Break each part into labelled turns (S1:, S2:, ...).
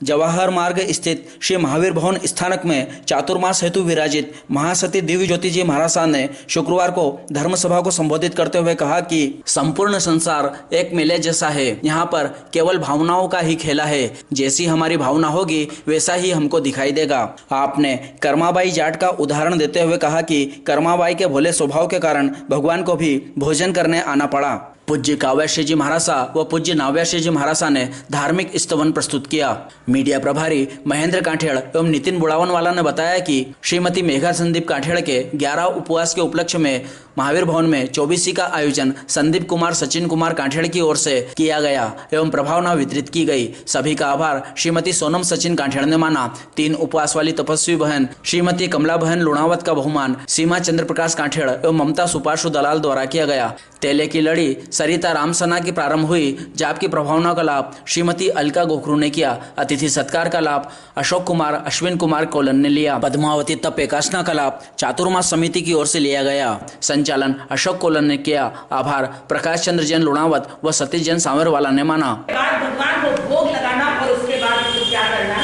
S1: जवाहर मार्ग स्थित श्री महावीर भवन स्थानक में चातुर्मास हेतु विराजित महासती दिव्य ज्योति जी महाराज ने शुक्रवार को धर्म सभा को संबोधित करते हुए कहा कि संपूर्ण संसार एक मेले जैसा है। यहाँ पर केवल भावनाओं का ही खेला है। जैसी हमारी भावना होगी वैसा ही हमको दिखाई देगा। आपने कर्माबाई जाट का उदाहरण देते हुए कहा कि कर्माबाई के भोले स्वभाव के कारण भगवान को भी भोजन करने आना पड़ा। पूज्य काव्याश्री जी महारासा व पूज्य नाव्याश्री जी महारासा ने धार्मिक स्तवन प्रस्तुत किया। मीडिया प्रभारी महेंद्र काठेड़ एवं नितिन बुढ़ावनवाला ने बताया कि श्रीमती मेघा संदीप काठेड़ के 11 उपवास के उपलक्ष्य में महावीर भवन में 24वीं का आयोजन संदीप कुमार सचिन कुमार काठेड़ की ओर से किया गया एवं प्रभावना वितरित की गई। सभी का आभार श्रीमती सोनम सचिन काठेड़ ने माना। 3 उपवास वाली तपस्वी बहन श्रीमती कमला बहन लुणावत का बहुमान सीमा चंद्र प्रकाश काठेड़ एवं ममता सुपार्शु दलाल द्वारा किया गया। तेले की लड़ी सरिता रामसना की प्रारंभ हुई। जाप की प्रभावना का लाभ श्रीमती अलका गोखरू ने किया। अतिथि सत्कार का लाभ अशोक कुमार अश्विन कुमार कोलन ने लिया। पद्मावती तप एकासना का लाभ चातुर्मास समिति की ओर से लिया गया। संचालन अशोक कोलन ने किया। आभार प्रकाश चंद्र जैन लुणावत व सतीश जैन सांवरवाला ने माना।
S2: भगवान को भोग लगाना और उसके बाद क्या करना,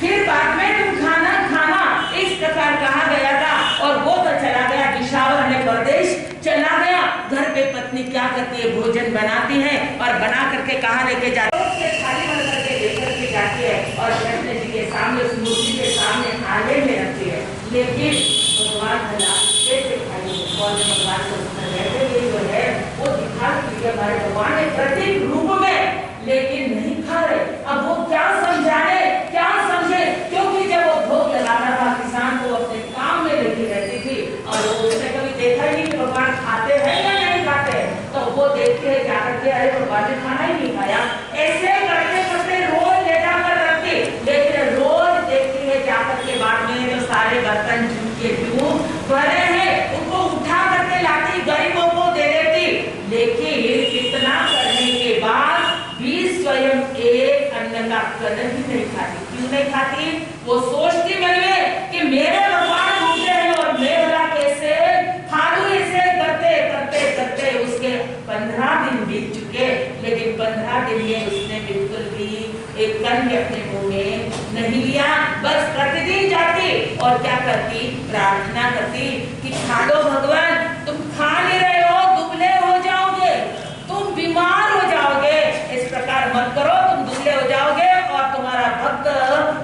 S2: फिर बाद में तुम खाना इस प्रकार कहा गया था। और वो तो चला गया दिशावर ने परदेश चला गया। घर पे पत्नी क्या करती है, भोजन बनाती है और बना करके कहाँ लेके जाती है, थाली भर करके लेकर के जाती है और कृष्ण जी के सामने उस मूर्ति के सामने आगे में रखती है। लेकिन भगवान भगवान जो है वो दिखा हमारे भगवान ने प्रतीक रूप में, लेकिन नहीं खा रहे। अब वो क्या समझाए क्या समझे, क्योंकि जब वो भोग लगाना था किसान को अपने काम में लगी रहती थी और वो उसने कभी देखा ही नहीं कि भगवान खाते हैं या नहीं खाते हैं। तो वो देखते हैं क्या करते, अरे भगवान ने खाना ही नहीं खाया। ऐसे करते करते रोज लेटा कर रखती, लेकिन रोज देखती है जाकर के बाद में जो सारे बर्तन के ट्यूब भरे हैं उनको उठा करके लाती, गरीबों को दे देती। लेकिन इतना करने के बाद भी स्वयं एक अन्न का कदर ही नहीं खाती। क्यों नहीं खाती? वो सोचती मन में कि मेरे भगवान भूखे हैं और मैं भला कैसे खा लूं। ऐसे करते करते करते उसके 15 दिन बीत चुके, लेकिन 15 दिन में उसने बिल्कुल भी एक कण भी अपने मुंह में नहीं लिया। बस प्रतिदिन जाती और क्या करती, प्रार्थना करती कि खा लो भगवान, तुम खा नहीं रहे हो, दुबले हो जाओगे, तुम बीमार हो जाओगे। इस प्रकार मत करो, तुम दुबले हो जाओगे और तुम्हारा भक्त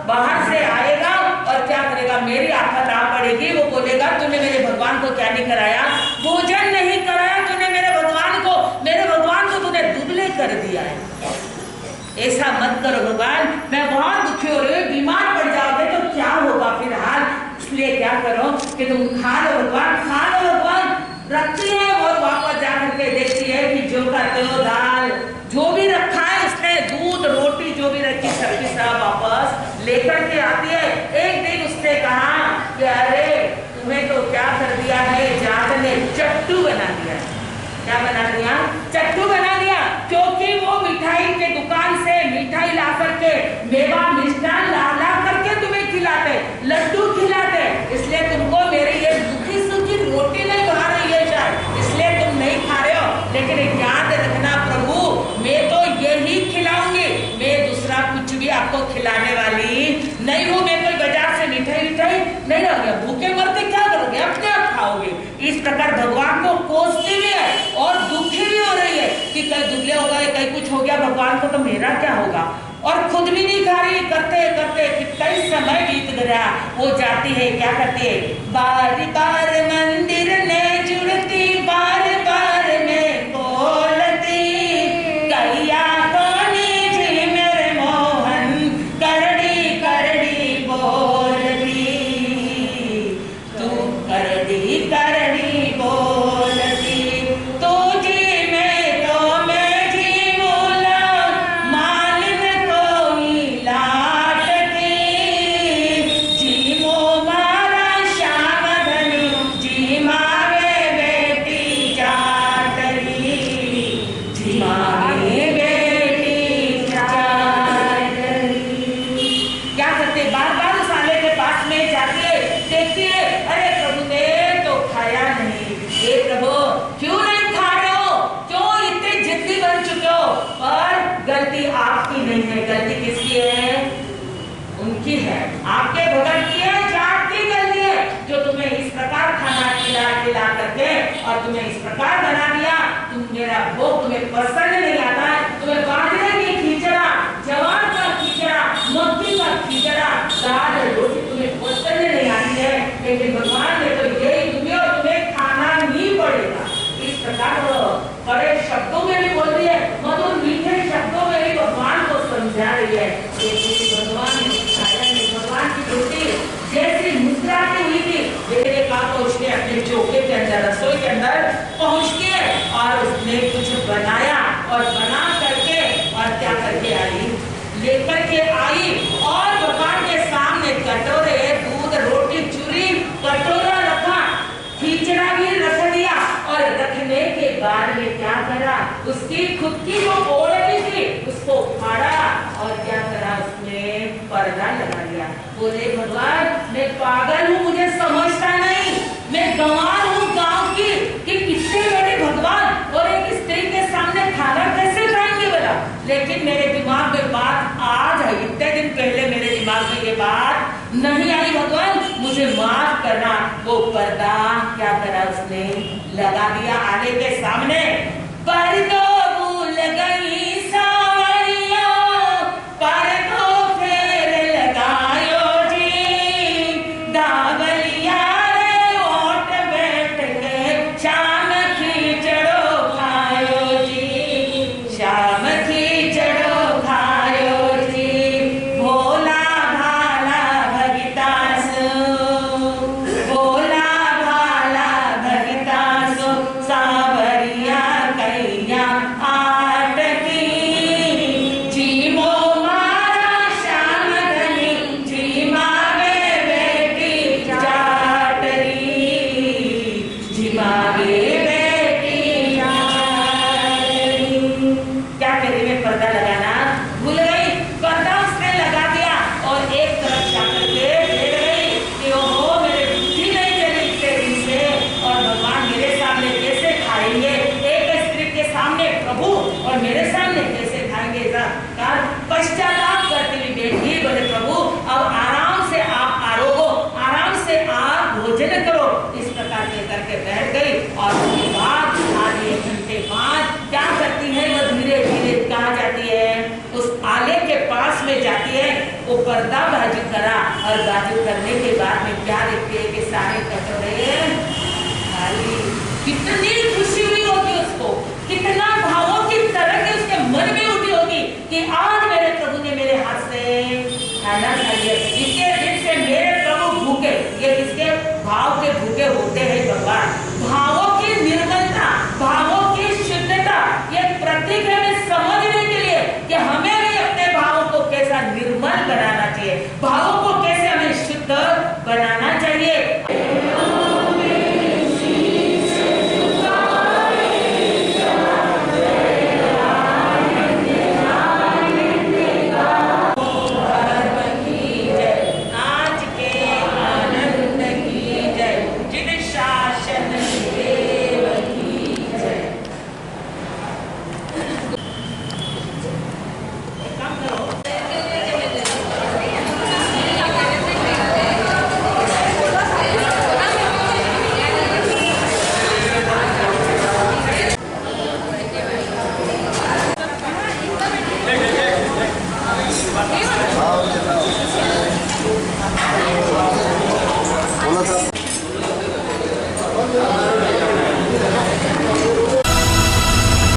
S2: बाहर से आएगा और क्या करेगा, मेरी आफत आ पड़ेगी। वो बोलेगा तूने मेरे भगवान को क्या नहीं कराया, भोजन नहीं कराया तूने मेरे भगवान को तूने दुबले कर दिया है। ऐसा मत करो भगवान, मैं बहुत दुखी हो रही हूँ, बीमार पड़ जाओगे तो क्या होगा फिर हाल। इसलिए क्या करो कि तुम खा लो भगवान। रखती है और वापस जाकर के देखती है कि जो का तो दाल जो भी रखा है उसने, दूध रोटी जो भी रखी सब्जी सब वापस लेकर के आती है। एक दिन उसने कहा कि अरे तुम्हें तो क्या कर दिया है, जात ने चट्टू बना दिया। क्या बना दिया? चट्टू बना दिया। क्योंकि वो मिठाई के दुकान से मिठाई ला करके, मेवा मिष्ठान ला करके तुम्हें खिलाते, लड्डू खिलाते, इसलिए तुमको मेरी ये सूखी सूखी रोटी नहीं खा रही है शायद, इसलिए तुम नहीं खा रहे हो। लेकिन याद रखना प्रभु, मैं तो यही खिलाऊंगी, मैं दूसरा कुछ भी आपको खिलाने वाली नहीं हूँ। मैं कोई बाजार से मिठाई नहीं लाऊंगी। भूखे मरते क्या करोगे, अपने आप खाओगे। इस प्रकार भगवान को कोसती भी है और दुखी भी हो रही है कि कहीं दुबले हो गए, कहीं कुछ हो गया भगवान को, तो मेरा क्या होगा। और खुद भी नहीं खा रही, करते करते कई समय बीत गया। वो जाती है, क्या करती है, बार बार मंदिर ने जुड़ती, बार बार में बोलती, कैया कोनी जी मेरे मोहन, करड़ी करड़ी बोलती, तू करड़ी करड़ी बोलती, तू जी में तो मैं जी बोला, मालिन कोई लाटती, जी मो मारा श्याम धनी, जी मारे बेटी भूखी है, आपके भगत की है, जाट की गलती है जो तुम्हें इस प्रकार खाना खिला करके और तुम्हें इस प्रकार बना दिया। तुम मेरा भोग तुम्हें पसंद नहीं आता है, तुम्हें बाजरे की खिचड़ा, जवार का खिचड़ा, मक्की का खिचड़ा, दाल रोटी तुम्हें पसंद नहीं आती है, लेकिन भगवान ने तो यही तुम्हें और तुम्हें खाना नहीं पड़ेगा। इस प्रकार बड़े शब्दों में भी बोल रही है, मधुर मीठे शब्दों में भी भगवान को समझा रही है। भगवान ने सिखाया नहीं, भगवान की रोटी जैसी मुस्कुराती हुई थी, लेकिन एक बात उसने अपने चौके के अंदर, रसोई के अंदर पहुंच के और उसने कुछ बनाया और बना करके और क्या करके आई, लेकर के आई और भगवान के सामने कटोरे, दूध, रोटी, चूरी, कटोरा रखा, खिचड़ा भी रख दिया और रखने के बाद में क्या करा, उसकी खुद की जो ओढ़नी थी उसको फाड़ा और क्या करा, उसने पर्दा लगा दिया। बोले भगवान मैं पागल हूँ, मुझे समझता नहीं, मैं गंवार हूँ गांव की कि कितने बड़े भगवान और एक स्त्री के सामने खाना कैसे खाएंगे बोला। लेकिन मेरे दिमाग में बात आज है, इतने दिन पहले मेरे दिमाग में ये बात नहीं आई, भगवान मुझे माफ करना। वो पर्दा क्या करा, उसने लगा दिया आने के सामने। पर तो भूल गई सावरिया, पर तो फेर लगायो जी, दावलिया रे ओट बैठ के शाम खिचड़ो खायो जी, शाम खिचड़ो खायो जी, भोला भाला भगितासु, भोला भाला भगितासु, सावरिया कैया आट की, जीमो मारा श्याम धनी, जी मागे बेटी जाटरी, जी मागे बेटी जाटरी। क्या करी, मैं पर्दा लगाना भूल गई, पर्दा उसने लगा दिया और एक तरफ जाकर के देख गई कि ओहो मेरे बुद्धि नहीं चली इतने दिन से और भगवान मेरे सामने कैसे खाएंगे, एक स्त्री के सामने प्रभु और मेरे सामने कैसे खाएंगे। पश्चाताप करती हुई बेटी बोले प्रभु अब आराम से आप आरोगो, आराम से आप भोजन करो। इस प्रकार के करके बैठ गई और उसके बाद आधे एक घंटे बाद क्या करती है, वो धीरे धीरे कहाँ जाती है, उस आले के पास में जाती है, वो पर्दा बाजू करा और बाजू करने के बाद में क्या देखती है कि सारे कटोरे खाली। कितनी खुशी हुई होगी उसको, कितना भावों की तरह के उसके मन में उठी होगी कि आज मेरे प्रभु ने मेरे हाथ से खाना खा लिया। इसके दिन से मेरे प्रभु भूखे, ये इसके भाव के भूखे होते हैं भगवान। भावों की निर्मलता, भावों की शुद्धता, ये प्रतीक है हमें समझने के लिए कि हमें भी अपने भावों को कैसा निर्मल बनाना चाहिए, भावों को कैसे हमें शुद्ध बनाना चाहिए। नाच के आनंद की जय, जिन शासन देव की जय। एक काम करो,
S3: बोला था।